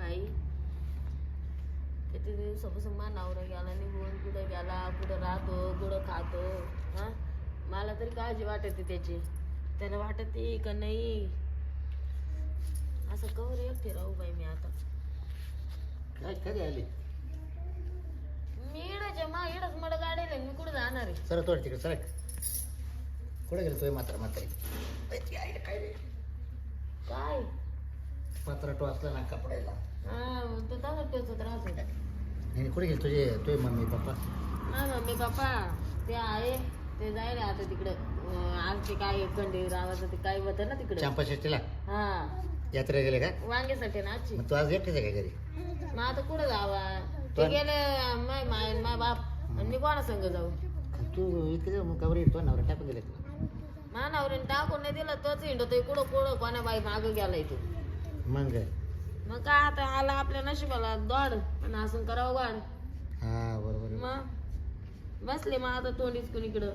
बाई किती दिवसापासून मा नवरा गेला निघून, कुठं गेला, कुठं राहतो, कुठं खातो. हा मला तरी काळजी वाटते त्याची. त्याला वाटते का नाही असं कवर एकटे राहू बाई मी आता. काय कधी आली? मी इडच मा इडच मड गाडीला मी कुठं जाणार आहे. सर तोड तिकडे सर. कुठे गेलो तुझे म्हातारी? काय रे काय म्हातारा तो असला ना कपड्याला. हा तो तसं टोचत राहतो. आणि कुठे गेले तुझे मम्मी पप्पा? हा मम्मी पप्पा ते आहे ते जायला आता तिकडं. आज ते काय खंडे रावाचं ते काय होतं ना तिकडं चंपा शेट्टीला हा यात्रा गेले का? वांग्यासाठी ना आजची. मग तू आज एकटेच आहे का घरी? मग आता कुठं जावा ते गेले माय माय माय बाप आणि मी कोणा संग जाऊ. तू इतके कवर येतो नवरा टाकून गेले तुला? मानावरीने टाकून नाही दिलं तोच हिंडतोय कुठं कुठं कोणा बाई माग गेलाय तू. मग मग काय आता आला आपल्या नशिबाला दौड पण असं करावं वाढ. हा बरोबर आहे. मग बसले मग आता तोंडीच कुणीकडं.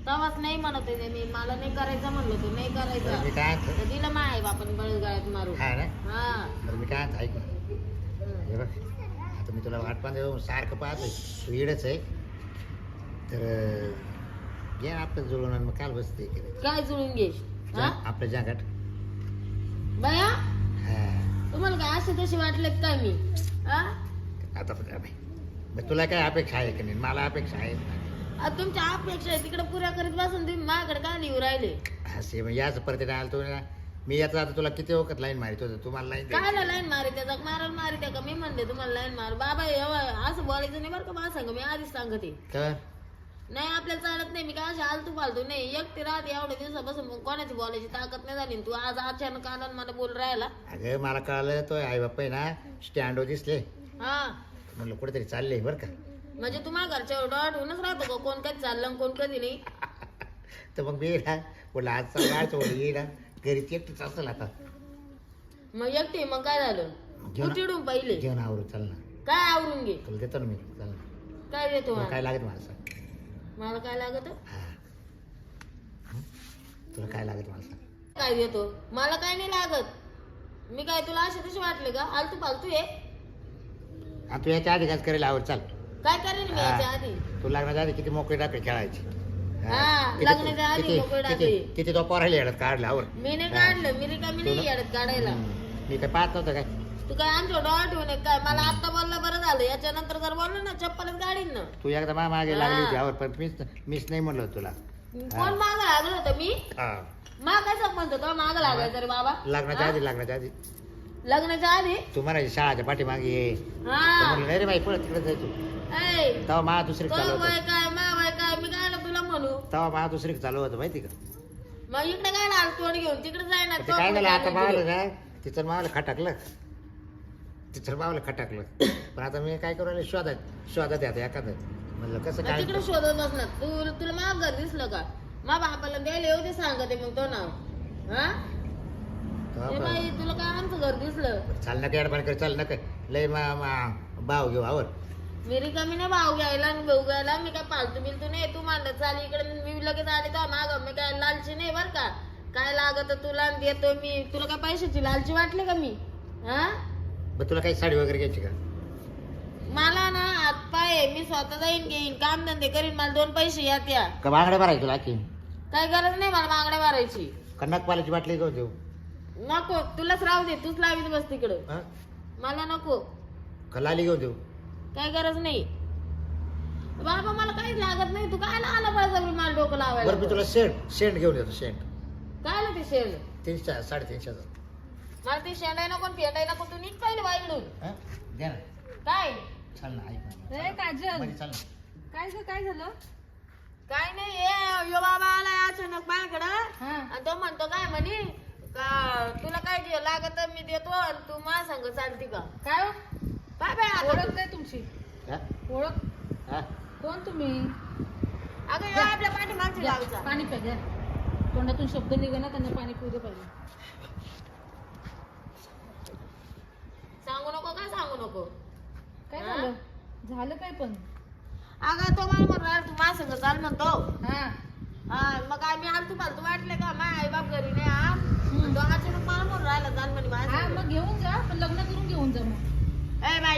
तवाच नाही म्हणत आहे मी मला नाही करायचं म्हणलं तू नाही बरं मी करायचं काय आणतो? तर दिलं माय बापाने बळगाळ्यात मारू. हा ना हा बरं मी काय आणतो ऐक ना. हे बघ आता मी तुला वाट पाहतो सारखं पाहतोय तू येडच आहे तर घे आपलं जुळून आणि मग काल बसते इकडे. काय जुळून घे हा आपलं जागाट. बाया हा तुम्हाला काय असे तसे वाटले काय मी हा आता मग तुला काय अपेक्षा आहे की नाही? मला अपेक्षा आहे. आता तुमच्या अपेक्षा आहे तिकडे पुऱ्या करीत बसून तुम्ही माझ्याकडे काय लिहू राहिले. असे मग याच परत आलो तू ना. मी याचा आता तुला किती वखत लाईन मारित होतो तुम्हाला लाईन काय लाईन मारी त्याचा मारायला मारी त्या का मी म्हणले तुम्हाला लाईन मार बाबा असं बोलायचं नाही बरं का मला सांग मी आधीच सांगते. का नाही आपल्याला चालत नाही. मी काय अशी आलतू फालतू नाही एकटी राहते एवढ्या दिवसापासून मग कोणाची बोलायची ताकद नाही झाली. तू आज अचानक आला मला बोल राहिला. अगं मला कळालं तो आई बाप्पा आहे ना स्टँडवर दिसले हा म्हणलं कुठेतरी चालले बरं का. म्हणजे तुम्हाला घरच्या डॉट होऊनच राहतो का कोण कधी चाललं कोण कधी नाही. तर मग मी ना बोला आज चालला ये ना घरी एकटीच असेल आता. मग एकटी मग काय झालं तू चिडून पहिले जेवण आवरून चाल ना. काय आवरून घे तुला देतो ना मी चाल ना. काय देतो तुला मला काय लागत मला सांग. मला काय लागत हा हं? तुला काय लागत मला सांग. काय देतो मला काय नाही लागत. मी काय तुला असे तसे वाटले का आलतू फालतू आहे. आणि तू याच्या आधी काय करेल आवड चाल. काय करेल मी याच्या आधी तू लग्नाच्या आधी किती मोकळी टाके खेळायची. हा, किती- लग्नाच्या आधी किती- मोकळी किती- टाके. किती तो पोरायला येडत काढलं आवड. मी नाही काढलं मी रिकामी नाही येडत काढायला. मी काय पाहत नव्हतं काय. तू काय आमच्या डॉट ठेवून आहे काय मला आता बोललं बरं झालं. याच्या नंतर जर बोललो ना चप्पलच गाडीन ना. तू एकदा मा मागे लागली होती हा. आवड पण मीच नाही म्हणलो तुला. कोण माग लागलं होतं मी हा. मा काय संबंध तो माग लागायचं रे बाबा. लग्नाच्या आधी लग्नाच्या आधी लग्नाच्या आधी तू म्हणायची शाळाच्या पाठीमागे ये. तर हा म्हणलं नाही रे बाई पळत तिकडे जायचो. ऐ, तेव्हा मा दुसरीक तो चालू वय होतं. काय मा वय काय मी काय तुला म्हणू. तेव्हा मा दुसरीक चालू होतं माहिती का. मग इकडे काय लाल तोंड घेऊन तिकडे जाय ना. ते काय झालं आता मावलं ना तिचं मावलं खटाकलं. तिचं मावलं खटाकलं पण आता मी काय करू राहिले शोधात आता एखादं म्हणलं कसं काय. तिकडे शोधत बसणार तुला माग घर दिसलं का मा बापाला द्यायला येऊ दे सांगते मग तो नाव. हा तेव्हा ए पण- बाई तुला काय आमचं घर दिसलं. चाल नका अडबाण कर चाल नका लय भाव घेऊ आवर. मी रिकामी नाही भाऊ घ्यायला आणि भाऊ घ्यायला. मी काय पालतू बिलतू नाही. तू मांडत चाल इकडे मी लगेच आले तर माग मी काय लालची नाही बर का. काय लागत तुला देतो मी. तुला काय पैशाची लालची वाटली का मी. हा मग तुला काही साडी वगैरे घ्यायची का. मला ना हातपाय मी स्वतः जाईन घेईन काम धंदे करीन. मला 2 पैसे या त्या का बांगड्या भरायची तुला की काय गरज नाही मला मागण्या मारायची. कन्नाक पाल्याची बाटली घेऊन देऊ. नको तुलाच राहू दे तूच लावीत बस तिकडं. हा मला नको का लाली घेऊन देऊ. काय गरज नाही बाबा मला काहीच लागत नाही. तू काय आला पाहिजे मला डोकं लावायला. बरं मी तुला शेंट घेऊन देतो शेंट. काय ना ते शेण 300 350. मला ते शेणाय नको फेटाय नको. तू नीट पाहिलं वाईकडून हा द्या ना काय चाल ना ऐक ना. ए काजल मध्ये चाल ना. काय झालं काय नाही यो बाबा आलाय अचानक माझ्याकडं हा आणि तो म्हणतो काय म्हणे का तुला काय घे लागत तर मी देतो आणि तू माझ्या संग चालती का. काय हो? काय बाय आता ओळख नाही तुमची. हा? ओळख हा? कोण तुम्ही. अगं यो आपल्या पाठीमागची द्या, गावचा. पाणी प्या द्या. तोंडातून शब्द निघे ना त्यांना पाणी पिऊ दे पाहिजे. सांगू नको काय सांगू नको. काय हा? झालं झालं काय पण. अगं तो मला म्हणून राहिला तू माझ्या संग चाल म्हणतो. हा हा मग काय मी आलतू फालतू वाटले का माझ्या आई बाप घरी नाही. हा तो अचानक मला म्हणून राहिला चाल म्हणे माझ्या हा संग. मग घेऊन जा पण लग्न करून घेऊन जा मग.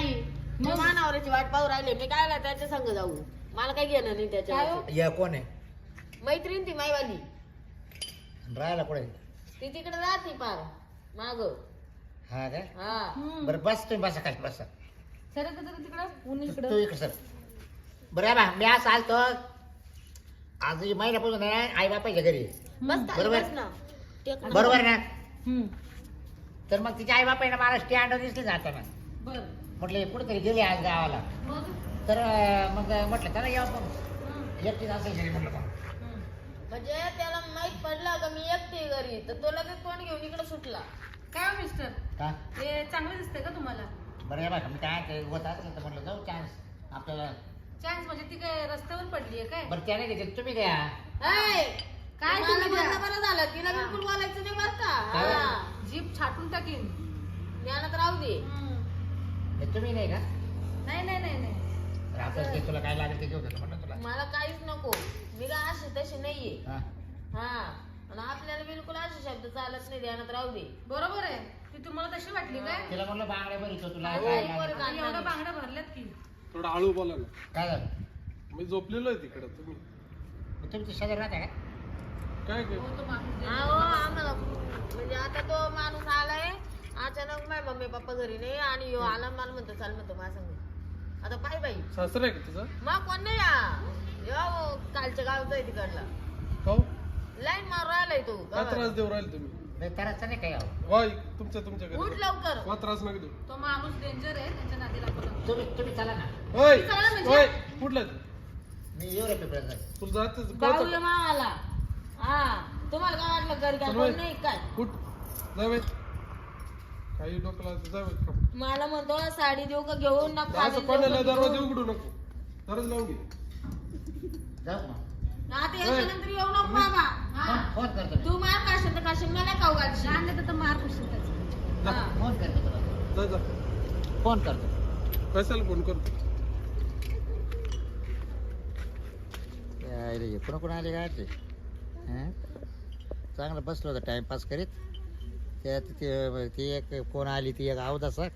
बाई मी मानावरची वाट पाहू राहिले मी काय त्याच्या संग जाऊ मला काय घेणं नाही काय त्याच्या हो? या कोण आहे मैत्रीण ती माईवाली राहायला कुठे ती तिकडे राहते पार माग हा काय हा हम्म. बरं बस तुम्ही बसा काय बसा सर तिकडं ऊन तू इकडं इकडे सर बरं बा मी आज आलतो आज महिन्यापासून आहे आई बापाच्या घरी बस खाली बरोबर. बस ना टेक ना. बरोबर ना हम्म. तर मग तिच्या आई बापाने मला स्टँड दिसले जाताना बर म्हटलं कुठेतरी गेले आज गावाला मग तर मग म्हटलं चला यावं पण हम्म. एकटीच असेल घरी म्हटलं मग हम्म. म्हणजे त्याला माहित पडलं का मी एकटी घरी तर तो लगेच तोंड घेऊन इकडे सुटला काय हो मिस्टर का हे चांगलं दिसतंय का तुम्हाला बरं या बघा मी काय ते होत असेल तर म्हटलं जाऊ चान्स आपल्याला चान्स म्हणजे ती काय रस्त्यावर पडली आहे काय बरं त्याने घेतलं तुम्ही द्या हाय काय मला तुम्ही बोलणं द्या? बरं झालं तिला बिलकुल बोलायचं नाही बरं का काय? हा. जीप छाटून टाकीन ज्ञानात राहू दे हे तुम्ही नाही का नाही नाही नाही नाही तर आपल्याला ते तुला काय लागेल ते घेऊ देतो म्हटलं तुला मला काहीच नको मी काय अशी तशी नाहीये हा हा आणि आपल्याला बिलकुल असे शब्द चालत नाही ध्यानात राहू दे बरोबर आहे ती तुम्हाला तशी वाटली काय तिला म्हटलं बांगड्या बरी तो तुला हो, काय बरं लागेल? का? आता एवढ्या बांगड्या भरल्यात की थोडं हळू बोला ना काय झालं मी झोपलेलो आहे तिकडे तुम्ही मग तुमची शेजारी राहता का काय काय हो तो माणूस अहो आम्हाला म्हणजे आता तो माणूस आलाय अचानक माझ्या मम्मी पप्पा घरी नाही आणि ह्यो आला मला म्हणतो चाल म्हणतो माझ्या संग आता पाय बाई सासरा आहे का तुझा मग कोण नाही यो कालच्या गावचा आहे तिकडला हो लाईन मारून राहिलाय तो का त्रास देऊ राहिले तुम्ही नाही करायचं नाही काय अहो. वाय तुमच्या उठ घरी लवकर का त्रास नका देऊ तो माणूस डेंजर आहे त्यांच्या नादी लागतो तुम्ही चला ना होय चला म्हणजे? होय कुठला मी येऊ रे पेपरात तुला जायचं भाऊ ये मावाला हा तुम्हाला काय वाटलं घरी काय कोण नाही काय कुठ जावे काही डोकं लावायचं जावे का मला म्हणतो साडी देऊ का घेऊन ना असं खाली कोणाला देऊ का दरवाजे घेऊन? उघडू नको दरवाजा लावून घे जाऊ मग आता याच्यानंतर येऊ नको बाबा हा. फोन करतो मी. तू मार काशील तर काशील मला खाऊ घालशील आणलं तर मार पुशील त्याचं जा. हा. फोन करतो तुला जा जा फोन करतो कशाला फोन करतो यायला कोण कोण आले काय ते हं? चांगलं बसलो होतं टाइमपास करीत त्यात ती एक कोण आली ती एक अवदासा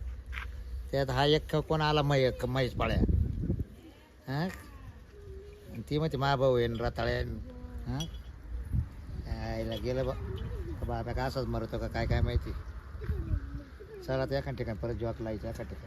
त्यात हा एक कोण आला महेश पाळ्या हां ती म्हणते मा भाऊ येईन रताळ्या हां यायला गेलं बाबा का असंच मरतो का काय काय माहिती चला तर एका ठिकाणी परत जॉब लावायचं एका ठिकाणी